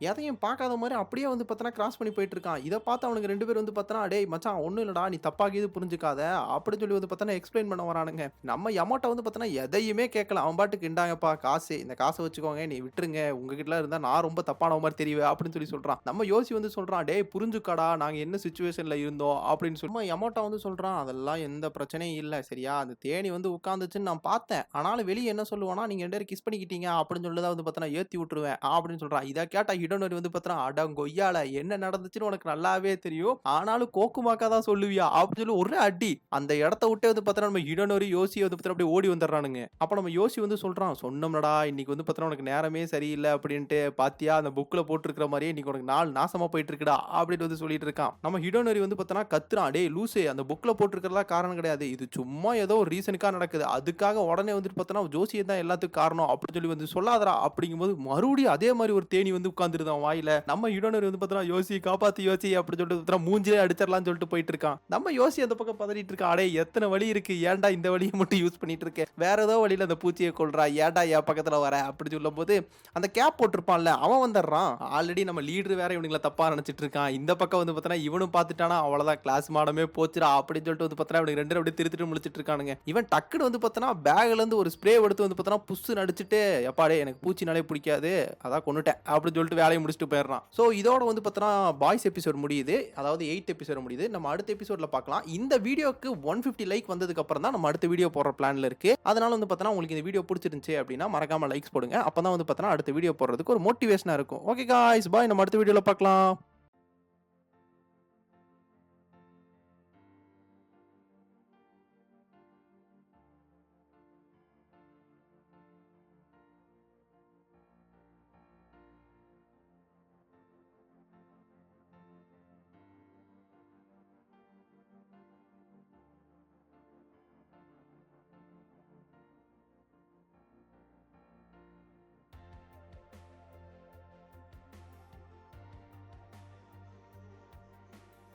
எதையும் பார்க்காத மாரி அப்படியே வந்து பார்த்தோன்னா கிராஸ் பண்ணி போயிட்டு இருக்கான். இத பார்த்து அவனுங்க 2 பேரும் வந்து பார்த்தோன்னா, "டேய் மச்சான் ஒண்ணும் இல்லடா. நீ தப்பா கீது புரிஞ்சுக்காத." அப்படின்னு சொல்லி வந்து பார்த்தோன்னா எக்ஸ்ப்ளைன் பண்ண வரானுங்க. நம்ம யமோட்டோ வந்து பார்த்தோன்னா எதையுமே கேட்கல. அவன் பாட்டுக்கு "இந்தாங்கப்பா காசு. இந்த காச வச்சுக்கோங்க. நீ விட்டுருங்க. உங்ககிட்டலாம் இருந்தா நான் ரொம்ப தப்பானவ மாரி தெரிவேன்." அப்படின்னு சொல்லி சொல்றான். நம்ம யோசி வந்து சொல்றான், "டேய் புரிஞ்சுக்கடா. நாங்க என்ன சிச்சுவேஷன்ல இருந்தோம்." அப்படின்னு சொல்லி நம்ம யமோட்டோ வந்து சொல்றான், "அதெல்லாம் எந்த பிரச்சனையும் இல்ல. சரியா? அந்த தேனீ வந்து உட்கார்ந்துச்சுன்னு நான் பார்த்தேன். ஆனாலும் வெளிய என்ன சொல்லுவான்னா, நீங்க 2 பேரும் கிஸ் பண்ணிக்கிட்டீங்க அப்படின்னு சொல்லி தான் வந்து பார்த்தோன்னா ஏத்தி விட்டுருவேன்." அப்படின்னு சொல்றான். இத கேட்டா ஹிடனோரி வந்து பார்த்தோன்னா, "அடங்கொய்யால என்ன நடந்துச்சுன்னு உனக்கு நல்லாவே தெரியும். ஆனாலும் கோக்குமாக்கா தான் சொல்லுவியா?" அப்படின்னு சொல்லி ஒரு அடி. அந்த இடத்த விட்டே வந்து பார்த்தோன்னா, நம்ம ஹிடனோரி, யோசி வந்து பார்த்தோன்னா அப்படியே ஓடி வந்துடுறானுங்க. அப்ப நம்ம யோசி வந்து சொல்றான், "சொன்னோம்லடா இன்னைக்கு வந்து பார்த்தோன்னா உனக்கு நேரமே சரியில்ல அப்படின்ட்டு. பாத்தியா அந்த புக்ல போட்டிருக்கிற மாரியே இன்னைக்கு உனக்கு நாள் நாசமா போயிட்டு இருக்குடா." அப்படின்னு வந்து சொல்லிட்டு இருக்கான். நம்ம ஹிடனோரி வந்து பார்த்தோன்னா கத்துறான், "டேய் லூசு அந்த புக்ல போட்டிருக்கிறதெல்லாம் காரணம் கிடையாது. இது சும்மா ஏதோ ஒரு ரீசனுக்கா நடக்குது. அதுக்காக உடனே வந்துட்டு பார்த்தோன்னா ஜோசியம் தான் எல்லாத்துக்கும் காரணம் அப்படின்னு சொல்லி வந்து சொல்லாதடா." அப்படிங்கும்போது மறுபடியும் அதே மாரி ஒரு தேனீ வந்து உட்கார்ந்துருது அவன் வாயில. நம்ம ஹிடனோரி வந்து பார்த்தோன்னா, "யோசி காப்பாத்து யோசி." அப்படின்னு சொல்லிட்டு பார்த்தோன்னா மூஞ்சிலே அடிச்சிடலாம்னு சொல்லிட்டு போயிட்டு இருக்கான். நம்ம யோசி அந்த பக்கம் பதறிட்டு இருக்கான், "அடேய் எத்தன வழி இருக்கு. ஏன்டா இந்த வழிய மட்டும் யூஸ் பண்ணிட்டு இருக்க? வேற ஏதோ வழியில அந்த பூச்சிய கொல்றா. ஏன்டா என் பக்கத்துல வர?" அப்படி சொல்லும்போது அந்த கேப் போட்டிருப்பான்ல அவன் வந்துடுறான். ஆல்ரெடி நம்ம லீடர் வேற இவனுங்கள தப்பா நினைச்சிட்டு இருக்கான். இந்த பக்கம் வந்து பார்த்தோன்னா இவனும் பார்த்துட்டானா, அவ்வளவுதான் கிளாஸ் மாடமே போச்சுடா அப்படின்னு சொல்லிட்டு வந்து பார்த்தோன்னா இவனுங்க 2 பேரும் அப்படியே திருத்திட்டு முழிச்சிட்டு இருக்கானுங்க. இவன் டக்குன்னு வந்து பார்த்தோன்னா பேக்ல இருந்து ஒரு ஸ்ப்ரே எடுத்து வந்து பார்த்தோன்னா புஸ்ஸுன்னு அடிச்சுட்டு, "எப்பா டேய் எனக்கு பூச்சினாலே பிடிக்காது. அதான் கொன்னுட்டேன்." அப்படின்னு சொல்லிட்டு வேலைய முடிச்சுட்டு போயிடுறான். ஸோ இதோட வந்து பார்த்தோன்னா பாய்ஸ் எபிசோட் முடியுது. அதாவது 8th எபிசோட் முடியுது. நம்ம அடுத்த எபிசோட்ல பார்க்கலாம். இந்த வீடியோக்கு 150 லைக் வந்ததுக்கு அப்புறம் தான் நம்ம அடுத்த வீடியோ போடுற பிளான்ல இருக்கு. அதனால வந்து பார்த்தோன்னா உங்களுக்கு இந்த வீடியோ பிடிச்சிருந்துச்சு அப்படின்னா மறக்காம லைக்ஸ் போடுங்க. அப்பதான் வந்து பார்த்தோன்னா அடுத்த வீடியோ போடுறதுக்கு ஒரு மோட்டிவேஷனா இருக்கும். Okay guys bye. நம்ம அடுத்த வீடியோல பார்க்கலாம்.